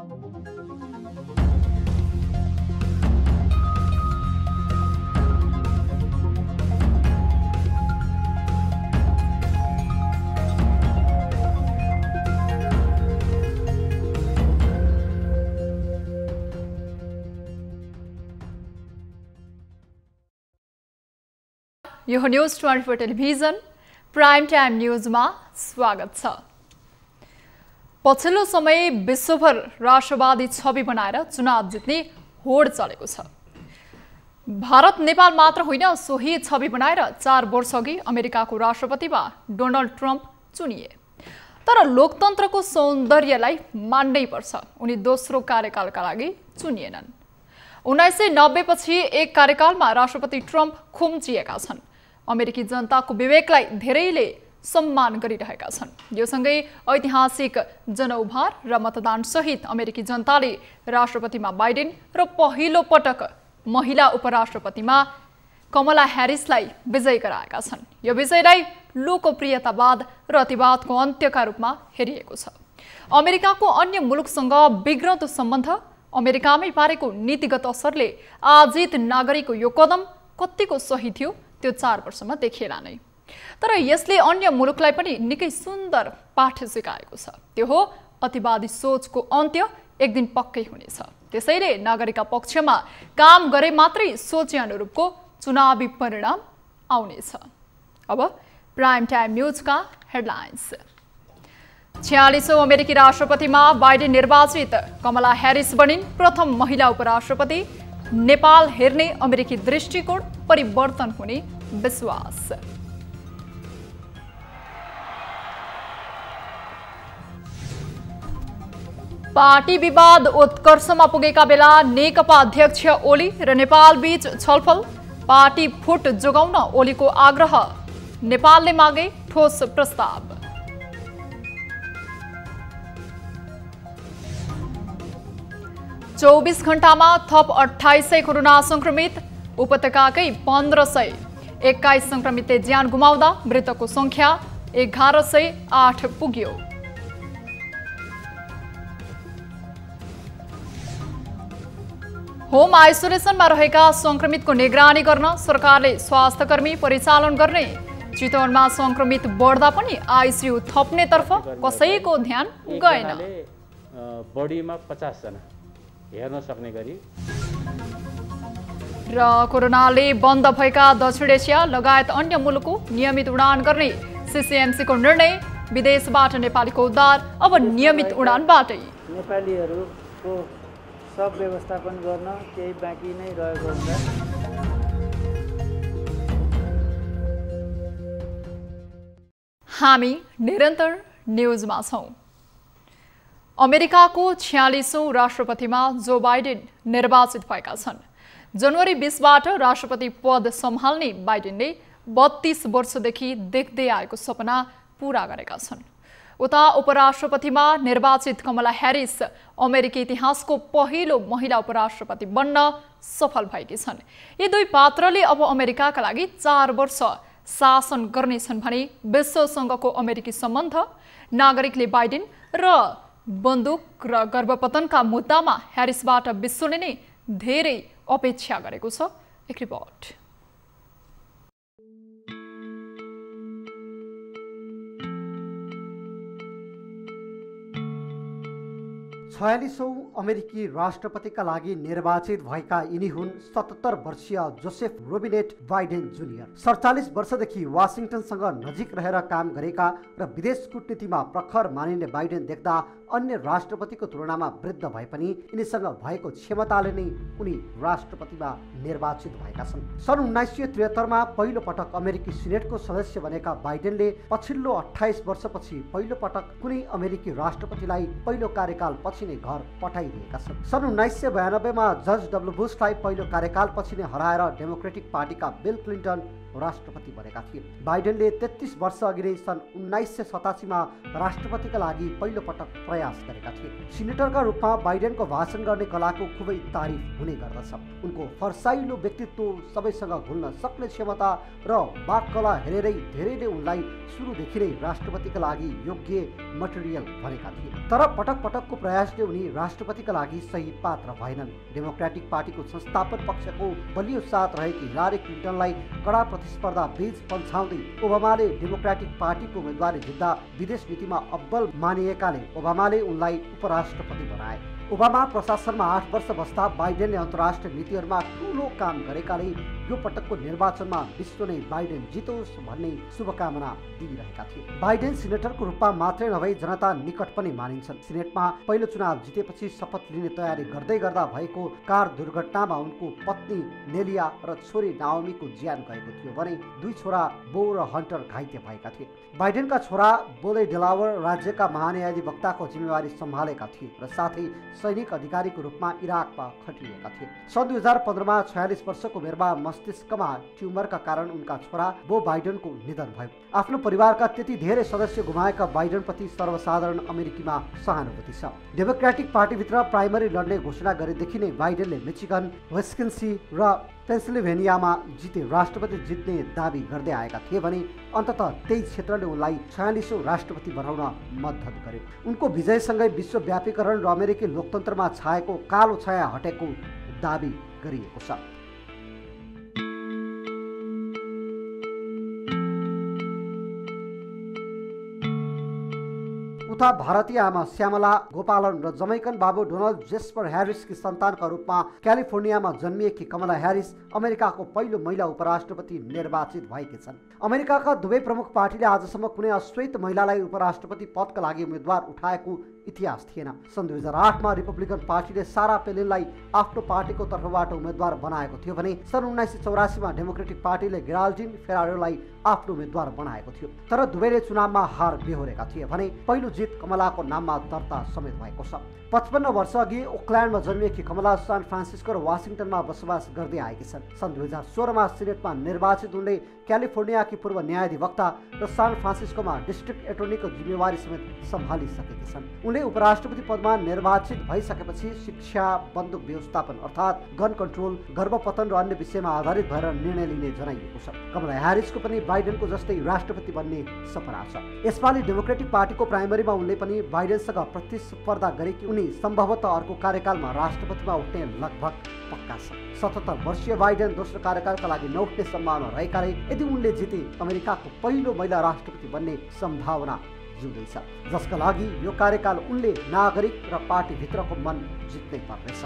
यो news 24 television prime time न्यूजमा स्वागत छ। पछिल्लो समय विश्वभर राष्ट्रवादी छवि बनाएर चुनाव जित्ने होड चलेको छ। भारत नेपाल मात्र होइन, सोही छवि बनाएर 4 वर्षअघि अमेरिकाको राष्ट्रपतिमा डोनाल्ड ट्रम्प चुनिए। तर लोकतन्त्रको सौन्दर्यलाई मान्नै पर्छ, उनी दोस्रो कार्यकालका लागि चुनिएनन्। 1990 पछि एक कार्यकालमा राष्ट्रपति ट्रम्प खुम्चिएका छन्। अमेरिकी जनताको विवेकलाई धेरैले सम्मान गरिरहेका छन्। यो सँगै ऐतिहासिक जनउभार र मतदान सहित अमेरिकी जनताले राष्ट्रपतिमा बाइडेन र पहिलो पटक महिला उपराष्ट्रपतिमा कमला ह्यारिसलाई विजयी गराएका छन्। यो विजयलाई लोकप्रियतावाद र अतिवादको अन्त्यका रूपमा हेरिएको छ। अमेरिकाको अन्य मुलुकसँग बिग्रदो सम्बन्ध, अमेरिकामै पारेको नीतिगत असरले आजित नागरिकको यो कदम कतिको सही थियो त्यो 4 वर्षमा देखिएला नै। तर यसले अन्य मुलुकलाई पनि निकै सुन्दर पाठ सिकाएको छ। त्यो हो अतिवादी सोचको अन्त्य एक दिन पक्कै हुनेछ। त्यसैले नागरिकका पक्षमा काम गरे मात्रै सोचे अनुरूपको चुनावी परिणाम आउनेछ। अब प्राइम टाइम न्यूजका हेडलाइन्स। 46औं अमेरिकी राष्ट्रपतिमा बाइडेन निर्वाचित, कमला ह्यारिस बनिन् प्रथम महिला उपराष्ट्रपति। नेपाल हेर्ने अमेरिकी दृष्टिकोण परिवर्तन हुने विश्वास। पार्टी विवाद उत्कर्षमा पुगेका बेला नेकपा अध्यक्ष ओली र नेपाल बीच छलफल, पार्टी फुट जोगाउन ओलीको आग्रह, नेपालले मागे ठोस प्रस्ताव। चौबीस घण्टामा थप 2800 कोरोना संक्रमित, उपत्यकाकै 1521 संक्रमितले ज्यान गुमाउँदा मृतकको संख्या 1108 पुग्यो। होम आइसोलेसनमा रहेका संक्रमितको निगरानी गर्न सरकारले स्वास्थ्यकर्मी परिचालन गर्ने। चितवनमा संक्रमित बढ्दा पनि आइसियु थप्नेतर्फ कसैको ध्यान गएन। बढीमा 50 जना हेर्न सक्ने गरी। र कोरोनाले बन्द भएका दक्षिण एसिया लगायत अन्य मुलुकको नियमित उडान गर्ने सीसीएमसीको निर्णय। विदेशबाट नेपालीको उद्धार अब नियमित उडानबाटै। नेपालीहरूको सब व्यवस्थापन गर्न केही बाँकी नै रहेको हुन्छ। हामी निरन्तर न्यूजमा छौं। अमेरिकाको 46औं राष्ट्रपतिमा जो बाइडेन निर्वाचित भएका छन्। जनवरी 20बाट राष्ट्रपति पद सम्हाल्ने बाइडेनले 32 वर्षदेखि देख्दै आएको सपना पूरा गरेका छन्। उता उपराष्ट्रपतिमा निर्वाचित कमला ह्यारिस अमेरिकी इतिहासको पहिलो महिला उपराष्ट्रपति बन्न सफल भएकी छन्। यी दुई पात्रले अब अमेरिकाका लागि 4 वर्ष शासन गर्नेछन् भने विश्वसँगको अमेरिकी सम्बन्ध, नागरिकले बाइडेन र बन्दुक र गर्भपतनका मुद्दामा ह्यारिसबाट विश्वले नै धेरै अपेक्षा गरेको छ। एक रिपोर्ट। 46औं अमेरिकी राष्ट्रपतिका लागि निर्वाचित भएका यिनी हुन् 77 वर्षीय जोसेफ रोबिनेट बाइडेन जुनियर। 47 वर्षदेखि वाशिंटनसँग नजिक रहेर काम गरेका र विदेश कूटनीतिमा प्रखर मानिने बाइडेन देख्दा अन्य राष्ट्रपतिको तुलनामा वृद्ध भए पनि यिनीसँग भएको क्षमताले नै उनी राष्ट्रपतिमा निर्वाचित भएका छन्। सन् 1973 मा पहिलो पटक अमेरिकी सिनेटको सदस्य बनेका बाइडेनले पछिल्लो 28 वर्षपछि पहिलो पटक कुनै अमेरिकी राष्ट्रपतिलाई पहिलो कार्यकाल पछि नै घर पठाइदिएका छन्। सन् 1992 मा जर्ज डब्ल्यू बुशलाई पहिलो कार्यकाल पछि नै हराएर डेमोक्रेटिक पार्टीका बिल क्लिन्टन राष्ट्रपति बनेका थिए। बाइडेनले 33 वर्ष अघि नै सन् 1987 मा राष्ट्रपतिका लागि पहिलो पटक प्रयास गरेका थिए। सिनेटरका रूपमा बाइडेनको भाषण गर्ने कलाको खुबै तारिफ हुने गर्दछ। उनको फर्साइलो व्यक्तित्व, सबैसँग घुल्न सक्ने क्षमता र वाक्कला हेरेरै धेरैले उनलाई सुरुदेखि नै राष्ट्रपतिका लागि योग्य मटेरियल भनेका थिए। तर पटक पटकको प्रयासले उनी राष्ट्रपतिका लागि सही पात्र भएनन्। डेमोक्रेटिक पार्टीको संस्थापक पक्षको बलियो साथ रहेकी हिलारी क्लिन्टनलाई कडा प्रतिस्पर्धा बीच पन्छाउँदै ओबामाले डेमोक्रेटिक पार्टीको उम्मेदवारी जित्दा विदेश नीतिमा अब्बल मानिएकाले ओबामाले उनलाई उपराष्ट्रपति बनाए। ओबामा प्रशासनमा 8 वर्ष बस्दा बाइडेनले अन्तर्राष्ट्रिय नीतिहरूमा ठुलो काम गरेकाले यो पटकको निर्वाचनमा विश्व नै बाइडेन जितोस् भन्ने शुभकामना दिइरहेका थिए। बाइडेन सिनेटरको रूपमा मात्रै नभई जनता निकट पनि मानिन्छन्। सिनेटमा पहिलो चुनाव जितेपछि शपथ लिने तयारी गर्दै गर्दा भएको कार दुर्घटनामा उनको पत्नी नेलिया र छोरी नाओमीको ज्यान गएको थियो भने 2 छोरा बो र हन्टर घाइते भएका थिए। बाइडेनका छोरा बोले डेलावर राज्यका महान्यायाधिवक्ताको जिम्मेवारी सम्हालेका थिए र साथै सैनिक अधिकारीको रूपमा इराकमा खटिएका थिए। सन् 2015मा 46 वर्षको उमेरमा मस्तिष्कमा ट्युमरका कारण उनका छोरा बो बाइडेनको निधन भयो। आफ्नो परिवारका त्यति धेरै सदस्य गुमाएका बाइडेनप्रति सर्वसाधारण अमेरिकीमा सहानुभूति छ। डेमोक्रेटिक पार्टीभित्र प्राइमरी लड्ने घोषणा गरेदेखि नै बाइडेनले मिचिगन, विस्कन्सिन र पेन्सिल्भेनियामा जिते राष्ट्रपति जित्ने दाबी गर्दै आएका थिए भने अन्ततः त्यही क्षेत्रले उनलाई 46औं राष्ट्रपति बनाउन मद्दत गर्यो। उनको विजयसँगै विश्वव्यापीकरण र अमेरिकी लोकतन्त्रमा छाएको कालो छाया हटेको दाबी गरिएको छ। उता भारतीय आमा श्यामला गोपालन र जमैकन बाबु डोनाल्ड जेस्पर ह्यारिसकी सन्तानका रूपमा क्यालिफोर्नियामा जन्मिएकी कमला ह्यारिस अमेरिकाको पहिलो महिला उपराष्ट्रपति निर्वाचित भएकी छन्। अमेरिकाका दुवै प्रमुख पार्टीले आजसम्म कुनै अश्वेत महिलालाई उपराष्ट्रपति पदका लागि उम्मेद्वार उठाएको इतिहास थिएन। सन् 2008मा रिपब्लिकन पार्टीले सारा पेलिनलाई आफ्नो पार्टीको तर्फबाट उम्मेद्वार बनाएको थियो भने सन् 1984मा डेमोक्रेटिक पार्टीले गेराल्डिन फेरारोलाई आफ्नो उम्मेद्वार बनाएको थियो। तर दुवैले चुनावमा हार बेहोरेका थिए भने पहिलो जित कमलाको नाममा दर्ता समेत भएको छ। 55 वर्ष अघि ओकल्यान्डमा जन्मिएकी कमला सान फ्रान्सिस्को र वासिङटनमा बसोबास गर्दै आएकी छन्। सन् 2016मा सिनेटमा निर्वाचित उनले क्यालिफोर्नियाकी पूर्व न्यायाधिवक्ता र सान फ्रान्सिस्कोमा डिस्ट्रिक्ट एटर्नीको जिम्मेवारी समेत सम्हालिसकेकी छन्। उनले उपराष्ट्रपति पदमा निर्वाचित भइसकेपछि शिक्षा, बन्दुक व्यवस्थापन अर्थात् गन कन्ट्रोल, गर्भपतन र अन्य विषयमा आधारित भएर निर्णय लिने जनाइएको छ। कमला ह्यारिसको पनि बाइडेनको जस्तै राष्ट्रपति बन्ने सपना छ। यसपालि डेमोक्रेटिक पार्टीको प्राइमरीमा उनले पनि बाइडेनसँग प्रतिस्पर्धा गरेकी उनी सम्भवतः अर्को कार्यकालमा राष्ट्रपतिमा उठ्ने लगभग पक्का छ। 77 वर्षीय बाइडेन दोस्रो कार्यकालका लागि नउठ्ने सम्भावना रहेकाले यदि उनले जिते अमेरिकाको पहिलो महिला राष्ट्रपति बन्ने सम्भावना जिउँदैछ, जसका लागि यो कार्यकाल उनले नागरिक र पार्टीभित्रको मन जित्नै पर्नेछ।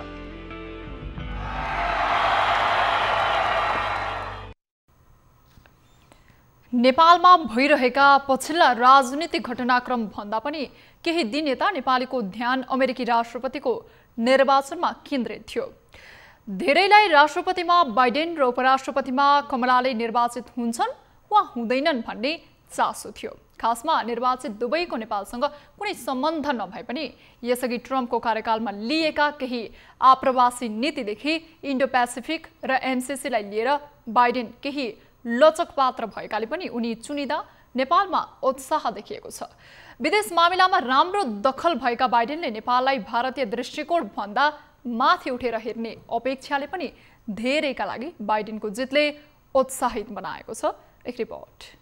नेपालमा भइरहेका पछिल्ला राजनीतिक घटनाक्रम भन्दा पनि केही दिन यता नेपालीको ध्यान अमेरिकी राष्ट्रपतिको निर्वाचनमा केन्द्रित थियो। धेरैलाई राष्ट्रपतिमा बाइडेन र उपराष्ट्रपतिमा कमलाले निर्वाचित हुन्छन् वा हुँदैनन् भन्ने चासो थियो। खासमा निर्वाचित दुवैको नेपालसँग कुनै सम्बन्ध नभए पनि यसअघि ट्रम्पको कार्यकालमा लिएका केही आप्रवासी नीतिदेखि इन्डो पेसिफिक र एमसिसीलाई लिएर बाइडेन केही लचक पात्र भएकाले पनि उनी चुनिदा नेपालमा उत्साह देखिएको छ। विदेश मामिलामा राम्रो दखल भएका बाइडेनले नेपाललाई भारतीय दृष्टिकोण भन्दा माथि उठेर हेर्ने अपेक्षाले पनि धेरैका लागि बाइडेनको जितले उत्साहित बनाएको छ। एक रिपोर्ट।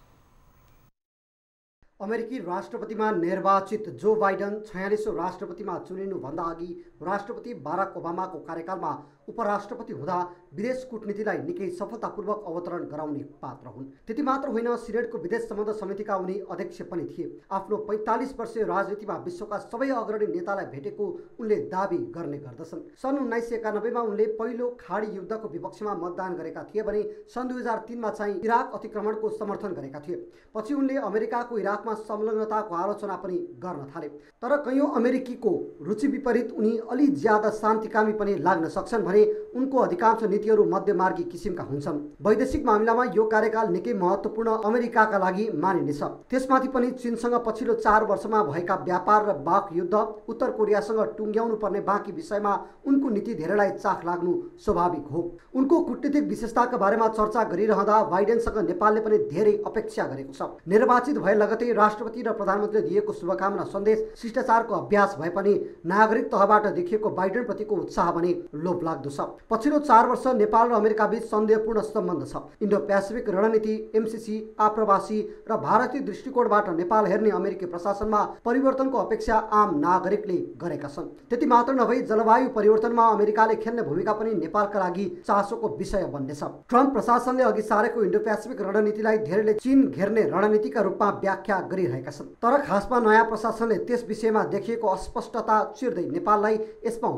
अमेरिकी राष्ट्रपतिमा निर्वाचित जो बाइडेन 46औं राष्ट्रपतिमा चुनिनुभन्दा अघि राष्ट्रपति बाराक ओबामाको कार्यकालमा उपराष्ट्रपति हुँदा विदेश कूटनीतिलाई निकै सफलतापूर्वक अवतरण गराउने पात्र हुन्। त्यति मात्र होइन, सिनेटको विदेश सम्बन्ध समितिका उनी अध्यक्ष पनि थिए। आफ्नो 45 वर्षीय राजनीतिमा विश्वका सबै अग्रणी नेतालाई भेटेको उनले दाबी गर्ने गर्दछन्। सन् 1991मा उनले पहिलो खाडी युद्धको विपक्षमा मतदान गरेका थिए भने सन् 2003मा चाहिँ इराक अतिक्रमणको समर्थन गरेका थिए। पछि उनले अमेरिकाको इराकमा संलग्नताको आलोचना पनि गर्न थाले। तर कैयौं अमेरिकीको रुचि विपरीत उनी अलि ज्यादा शान्तिकामी पनि लाग्न सक्छन् भने उनको अधिकांश नीतिहरू मध्यमार्गी किसिमका हुन्छन्। वैदेशिक मामिलामा यो कार्यकाल निकै महत्त्वपूर्ण अमेरिकाका लागि मानिनेछ। त्यसमाथि पनि चीनसँग पछिल्लो 4 वर्षमा भएका व्यापार र बाक युद्ध, उत्तर कोरियासँग टुङ्ग्याउनु पर्ने बाँकी विषयमा उनको नीति धेरैलाई चाख लाग्नु स्वाभाविक हो। उनको कूटनीतिक विशेषताका बारेमा चर्चा गरिरहँदा बाइडेनसँग नेपालले पनि धेरै अपेक्षा गरेको छ। निर्वाचित भए लगतै राष्ट्रपति र प्रधानमन्त्रीले दिएको शुभकामना सन्देश शिष्टाचारको अभ्यास भए पनि नागरिक तहबाट देखिएको बाइडेनप्रतिको उत्साह भने लोभलाग्दो छ। पछिल्लो 4 वर्ष नेपाल र अमेरिका बीच सन्देहपूर्ण सम्बन्ध छ। इन्डो पेसिफिक रणनीति, एमसीसी, आप्रवासी र भारतीय दृष्टिकोणबाट नेपाल हेर्ने अमेरिकी प्रशासनमा परिवर्तनको अपेक्षा आम नागरिकले गरेका छन्। त्यति मात्र नभई जलवायु परिवर्तनमा अमेरिकाले खेल्ने भूमिका पनि नेपालका लागि चासोको विषय बन्नेछ। ट्रम्प प्रशासनले अघि सारेको इन्डो पेसिफिक रणनीतिलाई धेरैले चीन घेर्ने रणनीतिका रूपमा व्याख्या गरिरहेका छन्। तर खासमा नयाँ प्रशासनले त्यस विषयमा देखिएको अस्पष्टता चिर्दै नेपाललाई यसमा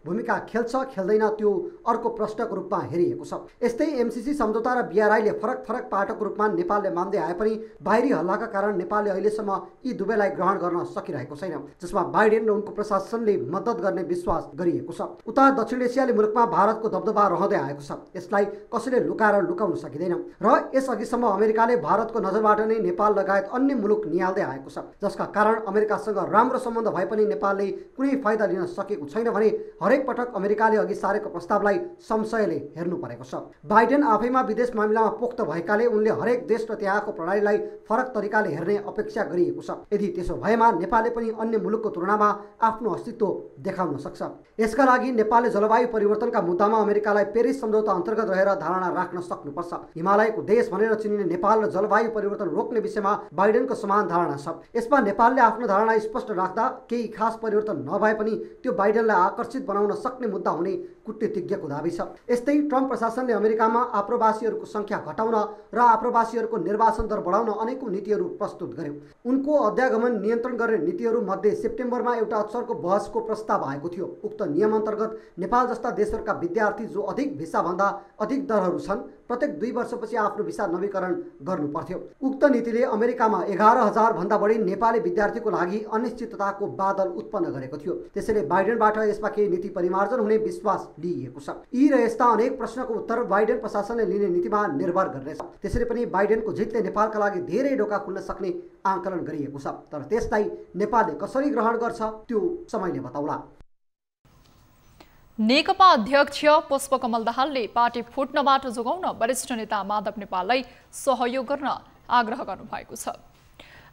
भूमिका खेल्छ खेल्दैन त्यो अर्को प्रश्नको रूपमा हेरिएको छ। यस्तै एमसीसी सम्झौता र बीआरआईले फरक फरक पाटोको रूपमा नेपालले मान्दै आए पनि बाहिरी हल्लाका कारण नेपालले अहिलेसम्म यी दुवैलाई ग्रहण गर्न सकिरहेको छैन, जसमा बाइडेन र उनको प्रशासनले मद्दत गर्ने विश्वास गरिएको छ। उता दक्षिण एसियाली मुलुकमा भारतको दबदबा रहँदै आएको छ। यसलाई कसैले लुकाएर लुकाउन सकिँदैन र यसअघिसम्म अमेरिकाले भारतको नजरबाट नै नेपाल लगायत अन्य मुलुक निहाल्दै आएको छ, जसका कारण अमेरिकासँग राम्रो सम्बन्ध भए पनि नेपालले कुनै फाइदा लिन सकेको छैन भने हरेक पटक अमेरिकाले अघि सारेको प्रस्तावलाई संशयले हेर्नु परेको छ। बाइडेन आफैमा विदेश मामिलामा पोख्त भएकाले उनले हरेक देश र त्यहाँको प्रणालीलाई फरक तरिकाले हेर्ने अपेक्षा गरिएको छ। यदि त्यसो भएमा नेपालले पनि अन्य मुलुकको तुलनामा आफ्नो अस्तित्व देखाउन सक्छ। यसका लागि नेपालले जलवायु परिवर्तनका मुद्दामा अमेरिकालाई पेरिस सम्झौता अन्तर्गत रहेर धारणा राख्न सक्नुपर्छ। हिमालयको देश भनेर चिनिने नेपाल र जलवायु परिवर्तन रोक्ने विषयमा बाइडेनको समान धारणा छ। यसमा नेपालले आफ्नो धारणा स्पष्ट राख्दा केही खास परिवर्तन नभए पनि त्यो बाइडेनलाई आकर्षित बनाउन सक्ने मुद्दा हुने कूटनीतिज्ञको दाबी छ। यस्तै ट्रम्प प्रशासनले अमेरिकामा आप्रवासीहरूको संख्या घटाउन र आप्रवासीहरूको निर्वासन दर बढाउन अनेकौं नीतिहरू प्रस्तुत गर्यो। उनको अध्यागमन नियन्त्रण गर्ने नीतिहरू मध्ये सेप्टेम्बरमा एउटा अक्षरको बहसको प्रस्ताव आएको थियो। उक्त नियम अन्तर्गत नेपाल जस्ता देशहरूका विद्यार्थी जो अधिक भिसाभन्दा अधिक दरहरू छन् प्रत्येक 2 वर्षपछि आफ्नो भिसा नवीकरण गर्नु पर्थ्यो। उक्त नीतिले अमेरिकामा 11,000 भन्दा बढी नेपाली विद्यार्थीको लागि अनिश्चितताको बादल उत्पन्न गरेको थियो। त्यसैले बाइडेनबाट यसमा केही नीति परिमार्जन हुने विश्वास लिइएको छ। यी र यस्ता अनेक प्रश्नको उत्तर बाइडेन प्रशासनले लिने नीतिमा निर्भर गर्नेछ। त्यसैले पनि बाइडेनको जितले नेपालका लागि धेरै ढोका खुल्न सक्ने आकलन गरिएको छ। तर त्यसलाई नेपालले कसरी ग्रहण गर्छ त्यो समयले बताउला। नेकपा अध्यक्ष पुष्पकमल दाहालले पार्टी फुट्नबाट जोगाउन वरिष्ठ नेता माधव नेपाललाई सहयोग गर्न आग्रह गर्नुभएको छ।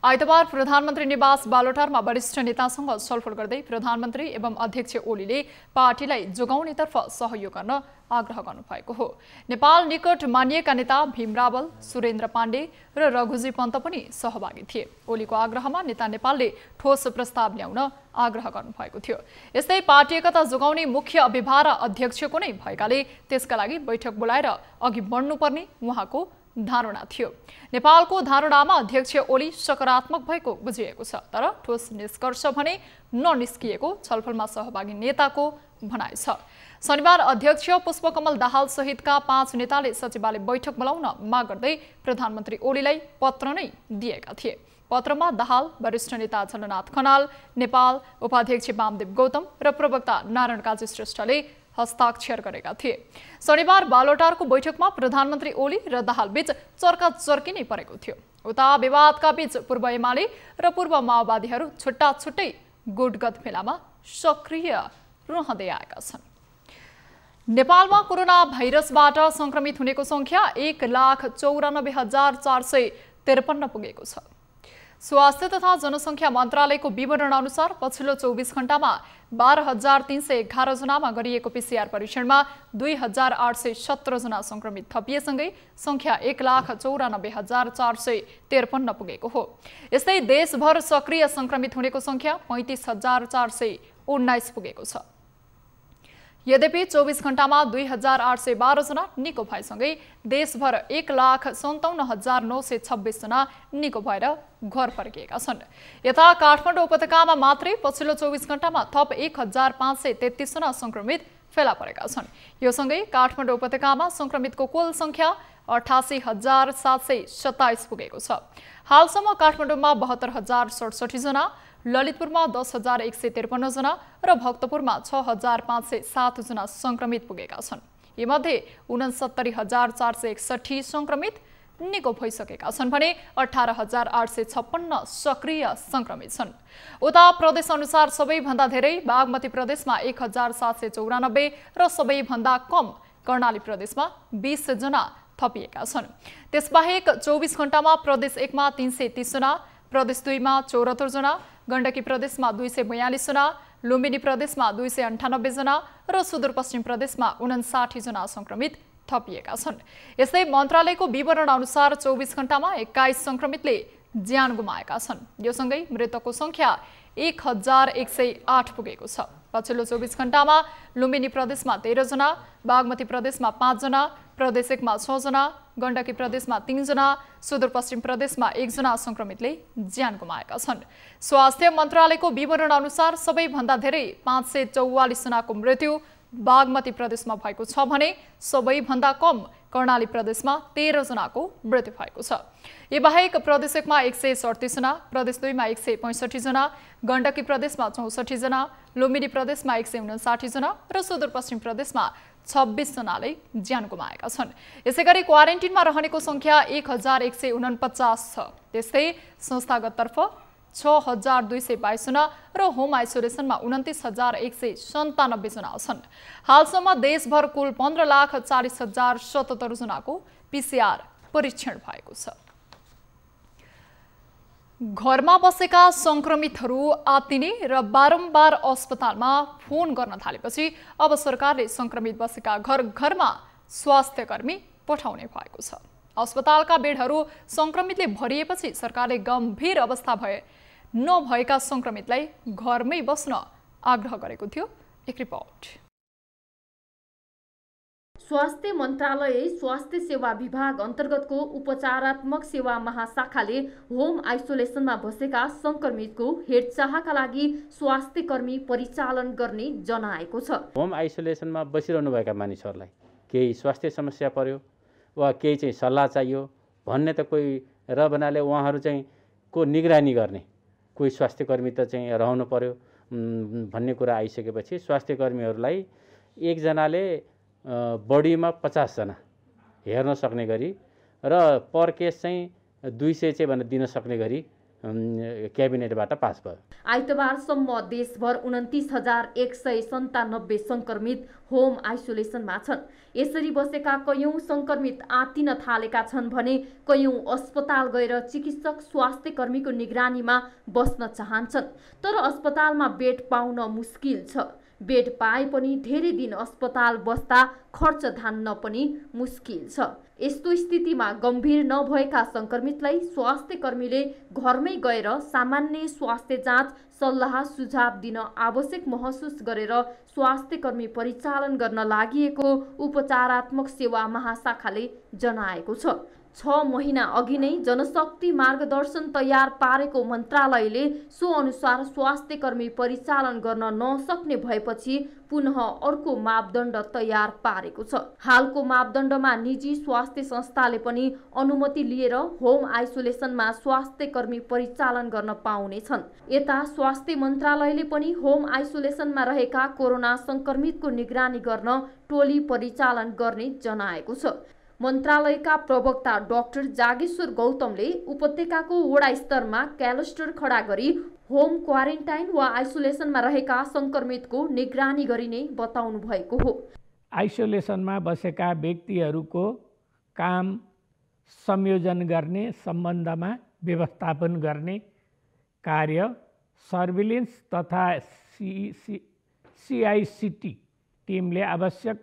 आइतबार प्रधानमन्त्री निवास बालोटारमा वरिष्ठ नेतासँग छलफल गर्दै प्रधानमन्त्री एवं अध्यक्ष ओलीले पार्टीलाई जोगाउनेतर्फ सहयोग गर्न आग्रह गर्नुभएको हो। नेपाल निकट मानिएका नेता भीम रावल, सुरेन्द्र पाण्डे र रघुजी पन्त पनि सहभागी थिए। ओलीको आग्रहमा नेता नेपालले ठोस प्रस्ताव ल्याउन आग्रह गर्नुभएको थियो। यस्तै पार्टी एकता जोगाउने मुख्य अभिभार अध्यक्षको नै भएकाले त्यसका लागि बैठक बोलाएर अघि बढ्नुपर्ने उहाँको धारणा थियो। नेपालको धारणामा अध्यक्ष ओली सकारात्मक भएको बुझिएको छ, तर ठोस निष्कर्ष भने ननिस्किएको छलफलमा सहभागी नेताको भनाइ छ। शनिबार अध्यक्ष पुष्पकमल दाहाल सहितका 5 नेताले सचिवालय बैठक बोलाउन माग गर्दै प्रधानमन्त्री ओलीलाई पत्र नै दिएका थिए। पत्रमा दाहाल, वरिष्ठ नेता झलनाथ खनाल, नेपाल उपाध्यक्ष वामदेव गौतम र प्रवक्ता नारायण काजी श्रेष्ठले हस्ताक्षर गरेका थिए। शनिबार बालोटारको बैठकमा प्रधानमन्त्री ओली र दाहाल बीच चर्काचर्की नै परेको थियो। उता विवादका बीच पूर्व एमाले र पूर्व माओवादीहरू छुट्टा छुट्टै गुटगत फेलामा सक्रिय रहँदै आएका छन्। नेपालमा कोरोना भाइरसबाट संक्रमित हुनेको संख्या 1,94,453 पुगेको छ। स्वास्थ्य तथा जनसङ्ख्या मन्त्रालयको विवरण अनुसार पछिल्लो 24 घण्टामा 12,311 जनामा गरिएको पीसीआर परीक्षणमा 2,817 जना संक्रमित थपिएसँगै संख्या 1,94,453 पुगेको हो। यस्तै देशभर सक्रिय संक्रमित हुनेको संख्या 35,419 पुगेको छ। यद्यपि 24 घण्टामा 2,812 जना निको भएसँगै देशभर 1,57,926 जना निको भएर घर फर्किएका छन्। यता काठमाडौँ उपत्यकामा मात्रै पछिल्लो 24 घण्टामा थप 1,533 जना संक्रमित फेला परेका छन्। यो सँगै काठमाडौँ उपत्यकामा संक्रमितको कुल संख्या 88,727 पुगेको छ। हालसम्म काठमाडौँमा 72,067 जना, ललितपुरमा 10,153 जना र भक्तपुरमा 6,507 जना संक्रमित पुगेका छन्। यीमध्ये 69,461 संक्रमित निको भइसकेका छन् भने 18,856 सक्रिय संक्रमित छन्। उता प्रदेश अनुसार सबैभन्दा धेरै बागमती प्रदेशमा 1,794 र सबैभन्दा कम कर्णाली प्रदेशमा 20 जना थपिएका छन्। त्यसबाहेक 24 घण्टामा प्रदेश 1 मा 330 जना, प्रदेश 2 मा 74 जना, गण्डकी प्रदेशमा 242 जना, लुम्बिनी प्रदेशमा 298 जना र सुदूरपश्चिम प्रदेशमा 59 जना संक्रमित थपिएका छन्। यस्तै मन्त्रालयको विवरण अनुसार 24 घण्टामा 21 संक्रमितले ज्यान गुमाएका छन्। यो सँगै मृतकको संख्या 1108 पुगेको छ। पछिल्लो 24 घण्टामा लुम्बिनी प्रदेशमा 13 जना, बागमती प्रदेशमा 5 जना, प्रदेश 1 मा 6 जना, गण्डकी प्रदेशमा 3 जना, सुदूरपश्चिम प्रदेशमा 1 जना संक्रमितले ज्यान गुमाएका छन्। स्वास्थ्य मन्त्रालयको विवरण अनुसार सबैभन्दा धेरै 544 जनाको मृत्यु बागमती प्रदेशमा भएको छ भने सबैभन्दा कम कर्णाली प्रदेशमा 13 जनाको मृत्यु भएको छ। यो बाहेक प्रदेश 1 मा 137 जना, प्रदेश 2 मा 165 जना, गण्डकी प्रदेशमा 64 जना, लुम्बिनी प्रदेशमा 159 जना र सुदूरपश्चिम प्रदेशमा 26 जनाले ज्यान गुमाएका छन्। यसैगरी क्वारेन्टिनमा रहनेको संख्या 1149 छ। त्यस्तै संस्थागततर्फ 6222 जना र होम आइसोलेसनमा 29197 जना छन्। हालसम्म देशभर कुल 15,40,077 जनाको PCR परीक्षण भएको छ। घरमा बसेका संक्रमितहरू आत्तिने र बारम्बार अस्पतालमा फोन गर्न थालेपछि अब सरकारले संक्रमित बसेका घरमा स्वास्थ्यकर्मी पठाउने भएको छ। अस्पतालका बेडहरू संक्रमितले भरिएपछि सरकारले गम्भीर अवस्था नभएका संक्रमितलाई घरमै बस्न आग्रह गरेको थियो। एक रिपोर्ट। स्वास्थ्य मन्त्रालय स्वास्थ्य सेवा विभाग अन्तर्गतको उपचारात्मक सेवा महाशाखाले होम आइसोलेसनमा बसेका संक्रमितको हेरचाहका लागि स्वास्थ्य कर्मी परिचालन गर्ने जनाएको छ। होम आइसोलेसनमा बसिरहनुभएका मानिसहरूलाई केही स्वास्थ्य समस्या पर्यो वा केही चाहिँ सल्लाह चाहियो भन्ने त कोही र भन्नाले उहाँहरू चाहिँ को निगरानी गर्ने कोही स्वास्थ्य कर्मी त चाहिँ रहनु पर्यो भन्ने कुरा आइसकेपछि स्वास्थ्य कर्मीहरूलाई एकजनाले बढीमा 50 जना हेर्न सक्ने गरी र पर केस चाहिँ 200 चाहिँ भनेर दिन सक्ने गरी क्याबिनेटबाट पास भयो। आइतबारसम्म देशभर 29,197 संक्रमित होम आइसोलेसनमा छन्। यसरी बसेका कयौं संक्रमित आत्तिन थालेका छन् भने कयौं अस्पताल गएर चिकित्सक स्वास्थ्य कर्मीको निगरानीमा बस्न चाहन्छन्, तर अस्पतालमा बेड पाउन मुस्किल छ। बेड पाए पनि धेरै दिन अस्पताल बस्दा खर्च धान्न पनि मुस्किल छ। यस्तो स्थितिमा गम्भीर नभएका संक्रमितलाई स्वास्थ्य कर्मीले घरमै गएर सामान्य स्वास्थ्य जाँच सल्लाह सुझाव दिन आवश्यक महसुस गरेर स्वास्थ्य कर्मी परिचालन गर्न लागि उपचारात्मक सेवा महाशाखाले जनाएको छ। 6 महिना अघि नै जनशक्ति मार्गदर्शन तयार पारेको मन्त्रालयले सो अनुसार स्वास्थ्य कर्मी परिचालन गर्न नसक्ने भएपछि पुनः अर्को मापदण्ड तयार पारेको छ। हालको मापदण्डमा निजी स्वास्थ्य संस्थाले पनि अनुमति लिएर होम आइसोलेसनमा स्वास्थ्य कर्मी परिचालन गर्न पाउने छन्। यता स्वास्थ्य मन्त्रालयले पनि होम आइसोलेसनमा रहेका कोरोना संक्रमितको निगरानी गर्न टोली परिचालन गर्ने जनाएको छ। मन्त्रालयका प्रवक्ता डाक्टर जागेश्वर गौतमले उपत्यकाको वडा स्तरमा क्लस्टर खडा गरी होम क्वारेन्टाइन वा आइसोलेसनमा रहेका संक्रमितको निगरानी गरिने बताउनु भएको हो। आइसोलेसनमा बसेका व्यक्तिहरूको काम संयोजन गर्ने सम्बन्धमा व्यवस्थापन गर्ने कार्य सर्भिलेन्स तथा CICT टिमले आवश्यक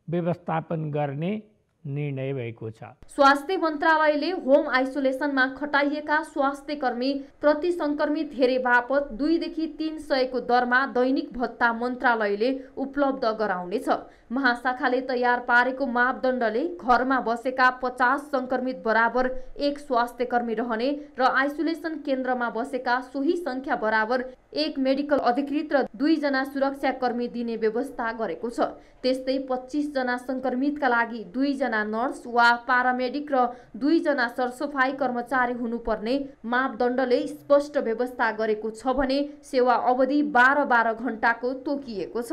व्यवस्थापन गर्ने निर्णय भएको छ। स्वास्थ्य मन्त्रालयले होम आइसोलेसनमा खटाइएका स्वास्थ्य कर्मी प्रति संक्रमित हेरे बापत 2 देखि 300 को दरमा दैनिक भत्ता मन्त्रालयले उपलब्ध गराउनेछ। महाशाखाले तयार पारेको मापदण्डले घरमा बसेका 50 संक्रमित बराबर 1 स्वास्थ्य कर्मी रहने र आइसोलेसन केन्द्रमा बसेका सोही संख्या बराबर 1 मेडिकल अधिकृत र 2 जना सुरक्षा कर्मी दिने व्यवस्था गरेको छ। त्यस्तै 25 जना संक्रमितका लागि 2 जना नर्स वा पारामेडिक र 2 जना सरसफाई कर्मचारी हुनुपर्ने मापदण्डले स्पष्ट व्यवस्था गरेको छ भने सेवा अवधि 12 घण्टाको तोकिएको छ।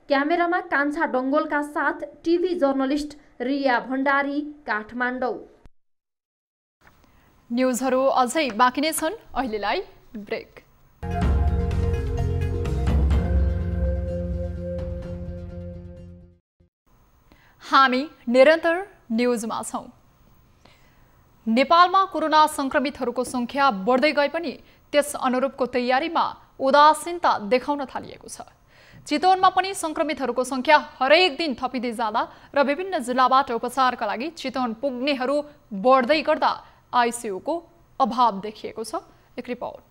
क्यामेरामा कान्छा डङ्गोलका साथ टिभी जर्नलिस्ट रिया भण्डारी, काठमाडौँ। न्युजहरू अझै बाँकी नै छन्, अहिलेलाई ब्रेक। हामी निरन्तर न्युजमा छौं। नेपालमा कोरोना संक्रमितहरूको संख्या बढ्दै गए पनि त्यस अनुरूपको तयारीमा उदासीनता देखाउन थालिएको छ। चितवनमा पनि संक्रमितहरूको संख्या हरेक दिन थपिँदै जाँदा र विभिन्न जिल्लाबाट उपचारका लागि चितवन पुग्नेहरू बढ्दै गर्दा आइसियुको अभाव देखिएको छ। एक रिपोर्ट।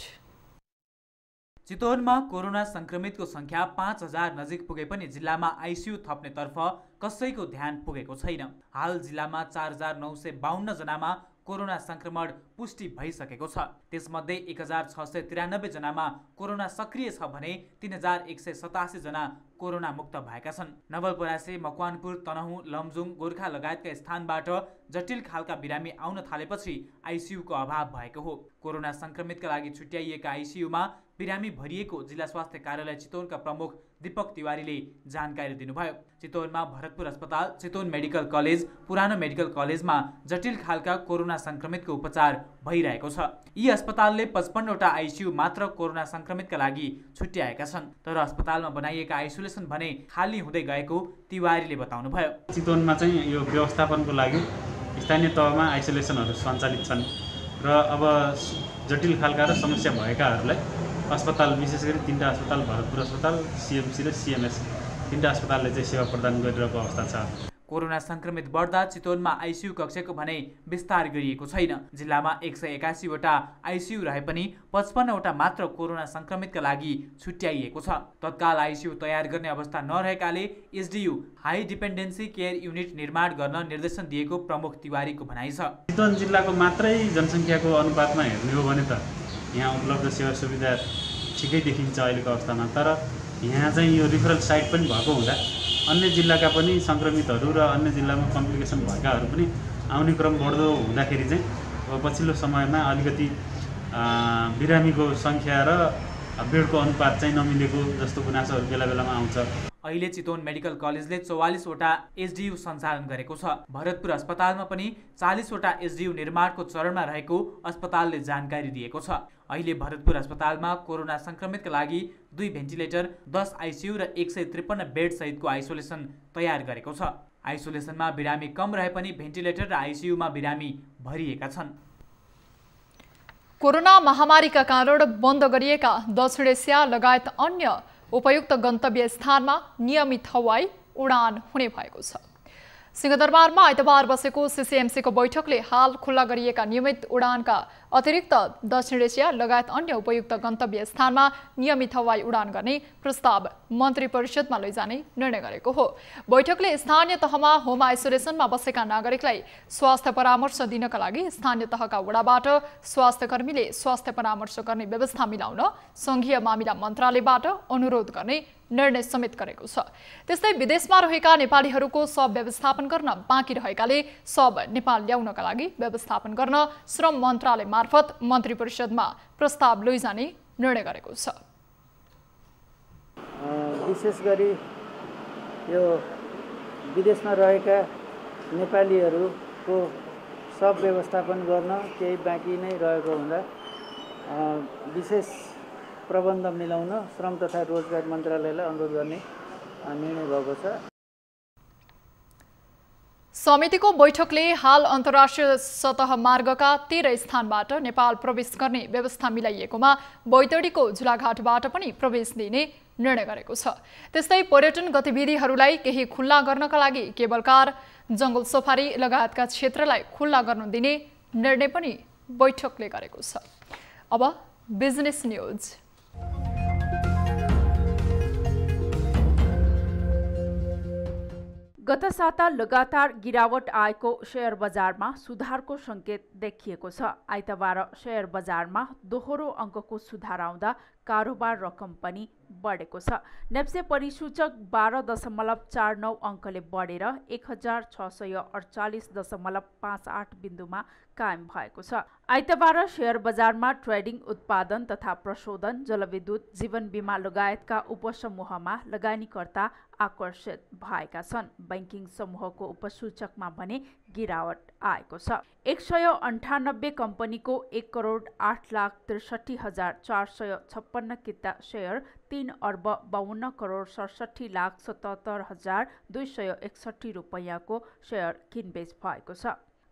चितवनमा कोरोना संक्रमितको संख्या 5000 नजिक पुगे पनि जिल्लामा आइसियु थप्नेतर्फ कसैको ध्यान पुगेको छैन। हाल जिल्लामा 4952 जनामा कोरोना संक्रमण पुष्टि भइसकेको छ। त्यसमध्ये 1693 जनामा कोरोना सक्रिय छ भने 3187 जना कोरोना मुक्त भएका छन्। नवलपरासी, मकवानपुर, तनहुँ, लमजुङ, गोर्खा लगायतका स्थानबाट जटिल खालका बिरामी आउन थालेपछि आइसियुको अभाव भएको हो। कोरोना संक्रमितका लागि छुट्याइएका आइसियुमा बिरामी भरिएको जिल्ला स्वास्थ्य कार्यालय चितवनका प्रमुख दीपक तिवारीले जानकारी दिनुभयो। चितवनमा भरतपुर अस्पताल, चितवन मेडिकल कलेज, पुरानो मेडिकल कलेजमा जटिल खालका कोरोना संक्रमितको उपचार भइरहेको छ। यी अस्पतालले 55 वटा आइसियु मात्र कोरोना संक्रमितका लागि छुट्याएका छन्, तर अस्पतालमा बनाइएका आइसोलेसन भने खाली हुँदै गएको तिवारीले बताउनुभयो। चितवनमा चाहिँ यो व्यवस्थापनको लागि स्थानीय तहमा आइसोलेसनहरू सञ्चालित छन् र अब जटिल खालका र समस्या भएकाहरूलाई अस्पताल, विशेष गरी 3टा अस्पताल, भरतपुर अस्पताल, सिएमसी र सिएमएस 3टा अस्पतालले चाहिँ सेवा प्रदान गरिरहेको अवस्था छ। कोरोना संक्रमित बढ्दा चितवनमा आइसियु कक्षको भने विस्तार गरिएको छैन। जिल्लामा 181 वटा आइसियु रहे पनि 55 वटा मात्र कोरोना संक्रमितका लागि छुट्याइएको छ। तत्काल आइसियु तयार गर्ने अवस्था नरहेकाले एसडियु हाई डिपेन्डेन्सी केयर युनिट निर्माण गर्न निर्देशन दिएको प्रमुख तिवारीको भनाइ छ। चितवन जिल्लाको मात्रै जनसङ्ख्याको अनुपातमा हेर्ने हो भने त यहाँ उपलब्ध सेवा सुविधा ठिकै देखिन्छ अहिलेको अवस्थामा, तर यहाँ चाहिँ यो रिफरल साइट पनि भएको हुँदा अन्य जिल्लाका पनि सङ्क्रमितहरू र अन्य जिल्लामा कम्प्लिकेसन भएकाहरू पनि आउने क्रम बढ्दो हुँदाखेरि चाहिँ अब पछिल्लो समयमा अलिकति बिरामीको सङ्ख्या र बेडको अनुपात चाहिँ नमिलेको जस्तो गुनासोहरू बेला बेलामा आउँछ। अहिले चितवन मेडिकल कलेजले 44 वटा एसडियु सञ्चालन गरेको छ। भरतपुर अस्पतालमा पनि 40 वटा एसडियु निर्माणको चरणमा रहेको अस्पतालले जानकारी दिएको छ। अहिले भरतपुर अस्पतालमा कोरोना संक्रमितका लागि 2 भेन्टिलेटर, 10 आइसियु र 153 बेड सहितको आइसोलेसन तयार गरेको छ। आइसोलेसनमा बिरामी कम रहे पनि भेन्टिलेटर र आइसियुमा बिरामी भरिएका छन्। कोरोना महामारीका कारण बन्द गरिएका दक्षिण एसिया लगायत अन्य उपयुक्त गन्तव्य स्थानमा नियमित हवाई उडान हुने भएको छ। सिंहदरबारमा आइतबार बसेको सिसिएमसीको बैठकले हाल खुल्ला गरिएका नियमित उडानका अतिरिक्त दक्षिण एसिया लगायत अन्य उपयुक्त गन्तव्य स्थानमा नियमित हवाई उडान गर्ने प्रस्ताव मन्त्री परिषदमा लैजाने निर्णय गरेको हो। बैठकले स्थानीय तहमा होम आइसोलेसनमा बसेका नागरिकलाई स्वास्थ्य परामर्श दिनका लागि स्थानीय तहका वडाबाट स्वास्थ्यकर्मीले स्वास्थ्य परामर्श गर्ने व्यवस्था मिलाउन संघीय मामिला मन्त्रालयबाट अनुरोध गर्ने निर्णय समेत गरेको छ। त्यस्तै विदेशमा रहेका नेपालीहरूको शव व्यवस्थापन गर्न बाँकी रहेकाले शव नेपाल ल्याउनका लागि व्यवस्थापन गर्न श्रम मन्त्रालय मार्फत मन्त्री परिषदमा प्रस्ताव लैजाने निर्णय गरेको छ। विशेष गरी यो विदेशमा रहेका नेपालीहरूको शव व्यवस्थापन गर्न केही बाँकी नै रहेको हुँदा विशेष प्रबन्ध मिलाउन श्रम तथा रोजगार मन्त्रालयलाई अनुरोध गर्ने निर्णय भएको छ। समितिको बैठकले हाल अन्तर्राष्ट्रिय सतह मार्गका 13 स्थानबाट नेपाल प्रवेश गर्ने व्यवस्था मिलाइएकोमा बैतडीको झुलाघाटबाट पनि प्रवेश दिने निर्णय गरेको छ। त्यस्तै पर्यटन गतिविधिहरूलाई केही खुल्ला गर्नका लागि केबल कार, जंगल सफारी लगायतका क्षेत्रलाई खुल्ला गर्न दिने निर्णय पनि बैठकले गरेको छ। अब बिजनेस न्यूज। गत साता लगातार गिरावट आएको शेयर बजारमा सुधारको संकेत देखिएको छ। आइतबार शेयर बजारमा दोहोरो अङ्कको सुधार आउँदा कारोबार रकम पनि बढेको छ। नेप्से परिसूचक 12.49 अङ्कले बढेर 1648.58 बिन्दुमा कायम भएको छ। आइतबार शेयर बजारमा ट्रेडिङ, उत्पादन तथा प्रशोधन, जलविद्युत, जीवन बीमा लगायतका उपसमूहमा लगानीकर्ता आकर्षित भएका छन्। बैंकिङ समूहको उपसूचकमा भने गिरावट आएको छ। 198 कम्पनीको 1,08,63,456 किता शेयर 3,52,67,77,261 रुपैयाँको शेयर किनबेच भएको छ।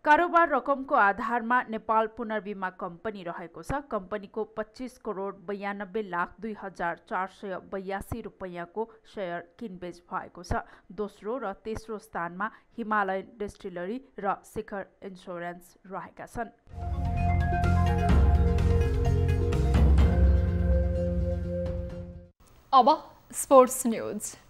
कारोबार रकमको आधारमा नेपाल पुनर्बिमा कम्पनी रहेको छ। कम्पनीको 25,92,02,482 रुपैयाँको सेयर किनबेच भएको छ। दोस्रो र तेस्रो स्थानमा हिमालयन डिस्टिलरी र शिखर इन्स्योरेन्स रहेका छन्। अब स्पोर्ट्स न्यूज।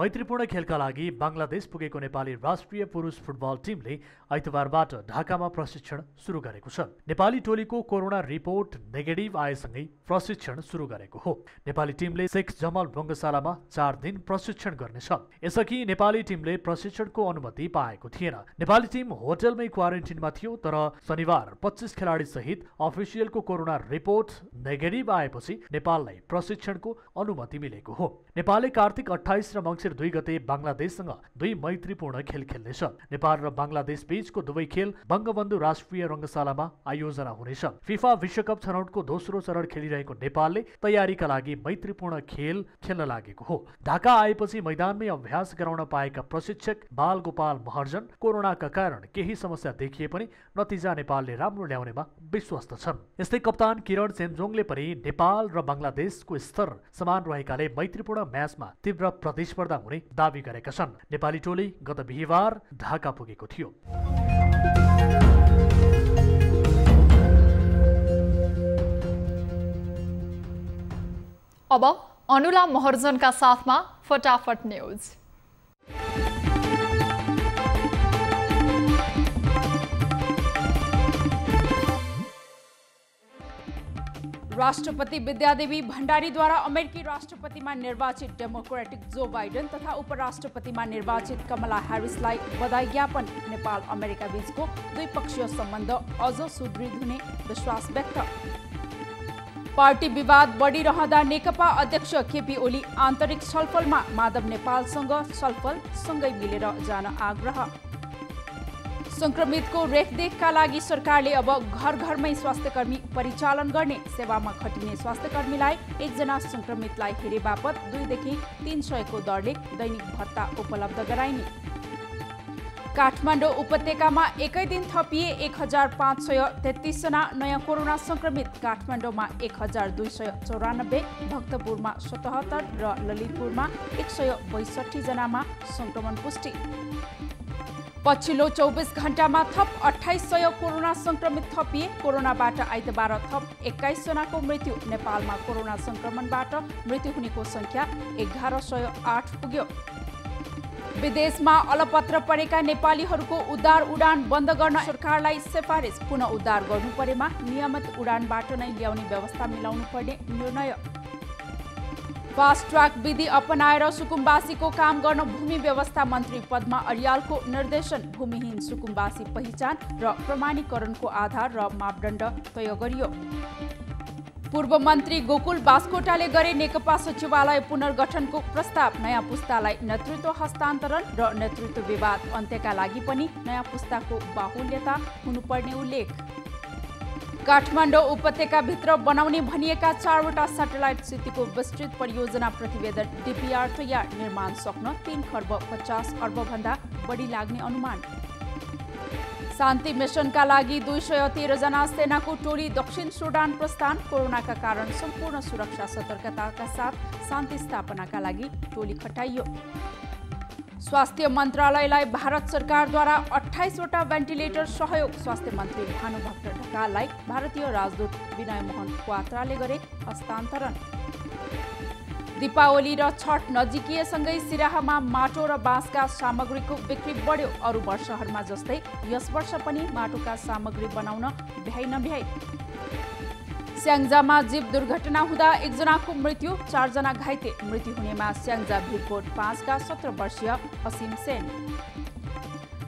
मैत्रीपूर्ण खेलका लागि बङ्गलादेश पुगेको नेपाली राष्ट्रिय पुरुष फुटबल टिमले आइतबारबाट ढाकामा प्रशिक्षण सुरु गरेको छ। नेपाली टोलीको कोरोना रिपोर्ट नेगेटिभ आएसँगै प्रशिक्षण सुरु गरेको हो। नेपाली टिमले शेख जमल रङ्गशालामा 4 दिन प्रशिक्षण गर्नेछ। यसअघि नेपाली टिमले प्रशिक्षणको अनुमति पाएको थिएन। नेपाली टिम होटलमै क्वारेन्टिनमा थियो, तर शनिबार 25 खेलाडी सहित अफिसियलको कोरोना रिपोर्ट नेगेटिभ आएपछि नेपाललाई प्रशिक्षणको अनुमति मिलेको हो। नेपालले कार्तिक 28 र मङ्सिर 2 गते बङ्गलादेशसँग 2 मैत्रीपूर्ण खेल खेल्नेछ। नेपाल र बङ्गलादेश बीचको दुवै खेल बङ्गबन्धु राष्ट्रिय रङ्गशालामा आयोजना हुनेछ। फिफा विश्वकप छनौटको दोस्रो चरण खेलिरहेको नेपालले तयारीका लागि मैत्रीपूर्ण खेल खेल्न लागेको हो। ढाका आएपछि मैदानमै अभ्यास गराउन पाएका प्रशिक्षक बालगोपाल महर्जन कोरोनाका कारण केही समस्या देखिए पनि नतिजा नेपालले राम्रो ल्याउनेमा विश्वस्त छन्। यस्तै कप्तान किरण चेम्जोङले पनि नेपाल र बङ्गलादेशको स्तर समान रहेकाले मैत्रीपूर्ण म्याचमा तीव्र प्रतिस्पर्धा हुने दावी गरेका छन्। नेपाली टोली गत बिहीबार ढाका पुगेको थियो। अब अनुला महर्जनका साथमा फटाफट न्यूज। राष्ट्रपति विद्यादेवी भण्डारीद्वारा अमेरिकी राष्ट्रपतिमा निर्वाचित डेमोक्रेटिक जो बाइडेन तथा उपराष्ट्रपतिमा निर्वाचित कमला ह्यारिसलाई बधाई ज्ञापन। नेपाल अमेरिका बीचको द्विपक्षीय सम्बन्ध अझ सुदृढ हुने विश्वास व्यक्त। पार्टी विवाद बढिरहँदा नेकपा अध्यक्ष केपी ओली आन्तरिक छलफलमा, माधव नेपालसँग छलफल सँगै मिलेर जान आग्रह। संक्रमितको रेखदेखका लागि सरकारले अब घर घरमै स्वास्थ्यकर्मी परिचालन गर्ने। सेवामा खटिने स्वास्थ्यकर्मीलाई एकजना संक्रमितलाई हेरे बापत 2 देखि 300 को दरले दैनिक भत्ता उपलब्ध गराइने। काठमाडौँ उपत्यकामा एकै दिन थपिए 1533 जना नयाँ कोरोना संक्रमित। काठमाडौँमा 1294, भक्तपुरमा 77 र ललितपुरमा 162 जनामा संक्रमण पुष्टि। पछिल्लो 24 घण्टामा थप 2800 कोरोना संक्रमित थपिए। कोरोनाबाट आइतबार थप 21 जनाको मृत्यु। नेपालमा कोरोना संक्रमणबाट मृत्यु हुनेको संख्या 1108 पुग्यो। विदेशमा अलपत्र परेका नेपालीहरूको उद्धार उडान बन्द गर्न सरकारलाई सिफारिस। पुनः उद्धार गर्नु परेमा नियमित उडानबाट नै ल्याउने व्यवस्था मिलाउनु पर्ने निर्णय। फास्ट ट्र्याक विधि अपनाएर सुकुम्बासीको काम गर्न भूमि व्यवस्था मन्त्री पद्मा अर्यालको निर्देशन। भूमिहीन सुकुम्बासी पहिचान र प्रमाणीकरणको आधार र मापदण्ड तय गरियो। पूर्व मन्त्री गोकुल बास्कोटाले गरे नेकपा सचिवालय पुनर्गठनको प्रस्ताव। नयाँ पुस्तालाई नेतृत्व हस्तान्तरण र नेतृत्व विवाद अन्त्यका लागि पनि नयाँ पुस्ताको बाहुल्यता हुनुपर्ने उल्लेख। काठमाडौँ उपत्यकाभित्र बनाउने भनिएका 4वटा सैटेलाइट सिटीको विस्तृत परियोजना प्रतिवेदन डीपीआर तयार। निर्माण सक्न 3 खर्ब 50 अर्बभन्दा बढी लाग्ने अनुमान। शान्ति मिशनका लागि 213 जना सेनाको टोली दक्षिण सुडान प्रस्थान। कोरोनाका कारण सम्पूर्ण सुरक्षा सतर्कताका साथ शान्ति स्थापनाका लागि टोली खटाइयो। स्वास्थ्य मन्त्रालयलाई भारत सरकारद्वारा 28वटा भेन्टिलेटर सहयोग। स्वास्थ्य मन्त्री भानुभक्त ढकाललाई भारतीय राजदूत विनय मोहन क्वात्राले गरे हस्तान्तरण। दीपावली र छठ नजिकिएसँगै सिराहामा माटो र बाँसका सामग्रीको बिक्री बढ्यो। अरू वर्षहरूमा जस्तै यस वर्ष पनि माटोका सामग्री बनाउन भ्याइ नभ्याइ। स्याङ्जामा जीव दुर्घटना हुँदा 1 जनाको मृत्यु, 4 जना घाइते। मृत्यु हुनेमा स्याङ्जा भिरकोट 5 का 17 वर्षीय असीम सेन।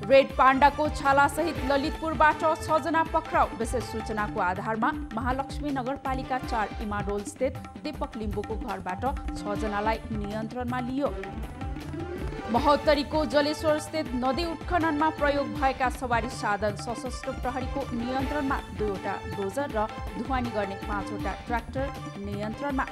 रेड पाण्डाको छालासहित ललितपुरबाट 6 जना पक्राउ। विशेष सूचनाको आधारमा महालक्ष्मी नगरपालिका 4 इमाडोल स्थित दीपक लिम्बुको घरबाट 6 जनालाई नियन्त्रणमा लियो। महोत्तरीको जलेश्वर स्थित नदी उत्खननमा प्रयोग भएका सवारी साधन सशस्त्र प्रहरीको नियन्त्रणमा। 2वटा डोजर र धुवानी गर्ने 5वटा ट्र्याक्टर नियन्त्रणमा।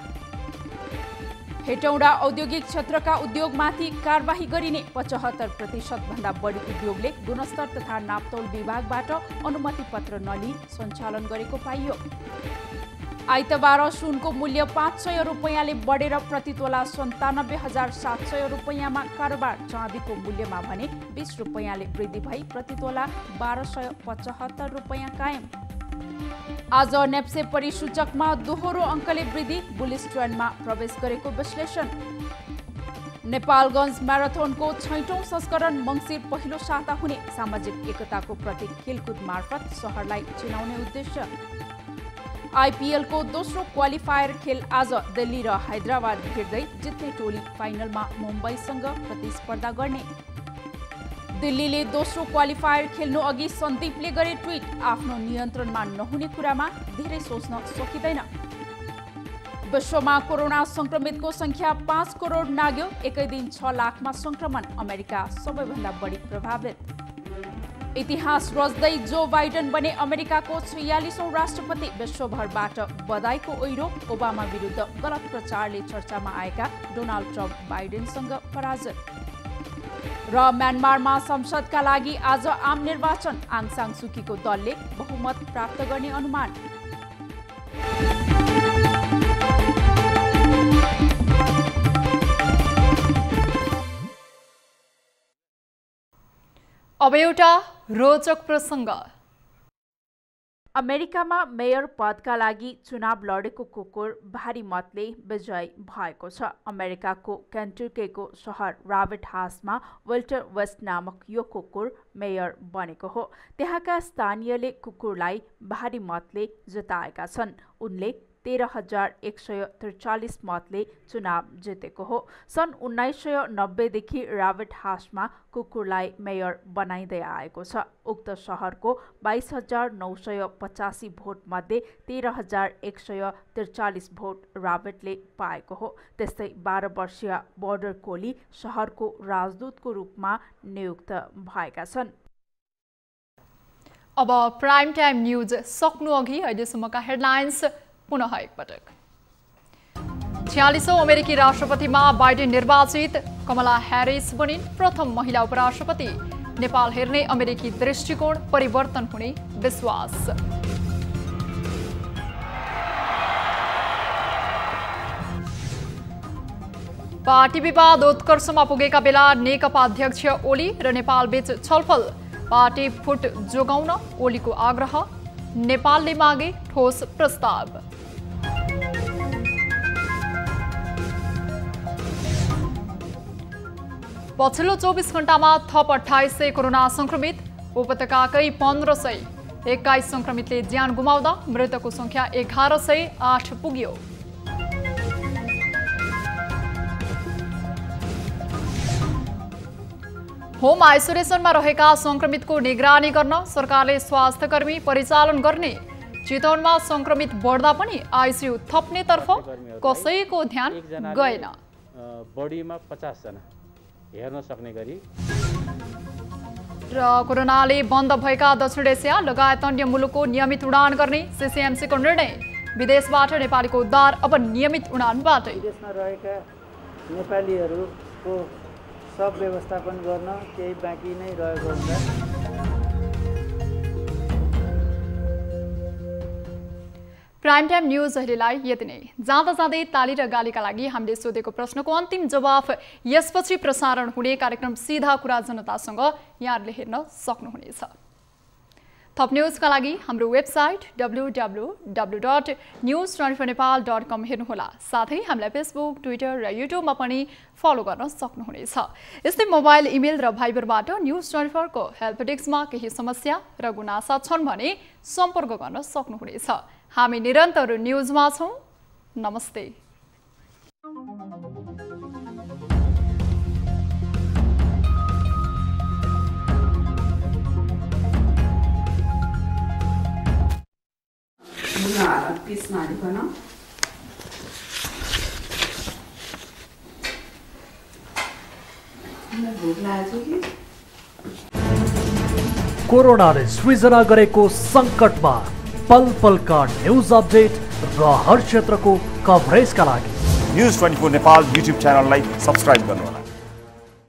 हेटौडा औद्योगिक क्षेत्रका उद्योगमाथि कारबाही गरिने 75% भन्दा बढी उद्योगले गुणस्तर तथा नापतौल विभागबाट अनुमति पत्र नलिई सञ्चालन गरेको पाइयो। आइतबार सुनको मूल्य 500 रुपैयाँले बढेर प्रति तोला 97,700 रुपैयाँमा कारोबार। चाँदीको मूल्यमा भने 20 रुपैयाँले वृद्धि भई प्रति तोला 1275 रुपैयाँ कायम। आज नेप्से परिसूचकमा दोहोरो अङ्कले वृद्धि, बुलिस ट्रेन्डमा प्रवेश गरेको विश्लेषण। नेपालगञ्ज म्याराथोनको 6औं संस्करण मङ्सिर पहिलो साता हुने, सामाजिक एकताको प्रतीक खेलकुद मार्फत शहरलाई चिनाउने उद्देश्य। आइपिएलको दोस्रो क्वालिफायर खेल आज दिल्ली र हैदराबाद भिड्दै जित्ने टोली फाइनलमा मुम्बईसँग प्रतिस्पर्धा गर्ने। दिल्लीले दोस्रो क्वालिफायर खेल्नु अघि सन्दीपले गरे ट्विट, आफ्नो नियन्त्रणमा नहुने कुरामा धेरै सोच्न सकिँदैन। विश्वमा कोरोना संक्रमितको संख्या 5 करोड नाग्यो, एकै दिन 6 लाखमा संक्रमण, अमेरिका सबैभन्दा बढी प्रभावित। इतिहास रच्दै जो बाइडेन बने अमेरिकाको 46औं राष्ट्रपति, विश्वभरबाट बधाईको ओइरो। ओबामा विरुद्ध गलत प्रचारले चर्चामा आएका डोनाल्ड ट्रम्प बाइडेनसँग पराजित। र म्यानमारमा संसदका लागि आज आम निर्वाचन, आङ सान सुकीको दलले बहुमत प्राप्त गर्ने अनुमान। अब एउटा रोचक प्रसङ्ग। अमेरिकामा मेयर पदका लागि चुनाव लडेको कुकुर भारी मतले विजयी भएको छ। अमेरिकाको केन्टुकीको सहर राबिट हाउसमा वेल्टर वेस्ट नामक यो कुकुर मेयर बनेको हो। त्यहाँका स्थानीयले कुकुरलाई भारी मतले जिताएका छन्। उनले 13,143 मतले चुनाव जितेको हो। सन् 1990 देखि राबिट हाउसमा कुकुरलाई मेयर बनाइँदै आएको छ। उक्त सहरको 22,985 भोट मध्ये 13,143 भोट राबिटले पाएको हो। त्यस्तै 12 वर्षीय बोर्डर कोली सहरको राजदूतको रूपमा नियुक्त भएका छन्। अब प्राइम टाइम न्यूज सक्नु अघि अहिलेसम्मका हेडलाइन्स पुनः एकपटक। 46औं अमेरिकी राष्ट्रपतिमा बाइडेन निर्वाचित, कमला ह्यारिस बनिन् प्रथम महिला उपराष्ट्रपति। नेपाल हेर्ने अमेरिकी दृष्टिकोण परिवर्तन हुने विश्वास। पार्टी विवाद उत्कर्षमा पुगेका बेला नेकपा अध्यक्ष ओली र नेपालबीच छलफल। पार्टी फुट जोगाउन ओलीको आग्रह, नेपालले मागे ठोस प्रस्ताव। पछिल्लो 24 घण्टामा थप 2800 कोरोना संक्रमित, उपत्यकाकै 1521 संक्रमितले ज्यान गुमाउँदा मृतकको संख्या 1108 पुग्यो। होम आइसोलेसनमा रहेका संक्रमितको निगरानी गर्न सरकारले स्वास्थ्यकर्मी परिचालन गर्ने। चितवनमा संक्रमित बढ्दा पनि आइसियु थप्नेतर्फ कसैको ध्यान गएन। बढीमा 50 जना हेर्न सक्ने गरी। र कोरोनाले बन्द भएका दक्षिण एसिया लगायत अन्य मुलुकको नियमित उडान गर्ने सीसीएमसीको निर्णय। विदेशबाट नेपालीको उद्धार अब नियमित उडानबाटै। विदेशमा रहेका नेपालीहरूको सब व्यवस्थापन गर्न केही बाँकी नै रहेको हुन्छ। प्राइम टाइम न्यूज अहिलेलाई यति नै। जाँदा जाँदै ताली र गालीका लागि हामीले सोधेको प्रश्नको अन्तिम जवाफ यसपछि प्रसारण हुने कार्यक्रम सीधा कुरा जनतासँग यहाँहरूले हेर्न सक्नुहुनेछ। थप न्यूजका लागि हाम्रो वेबसाइट www.news24nepal.com हेर्नुहोला। साथै हामीलाई फेसबुक, ट्विटर र युट्युबमा पनि फलो गर्न सक्नुहुनेछ। यस्तै मोबाइल, इमेल र भाइबरबाट न्यूज24 को हेल्प डेस्कमा केही समस्या र गुनासा छन् भने सम्पर्क गर्न सक्नुहुनेछ। हामी निरन्तर न्यूजमा छौं। नमस्ते। कोरोनाले सृजना गरेको संकटमा पल पलका न्यूज अपडेट र हर क्षेत्रको कभरेजका लागि न्युज 24 नेपाल युट्युब च्यानललाई सब्स्क्राइब गर्नुहोला।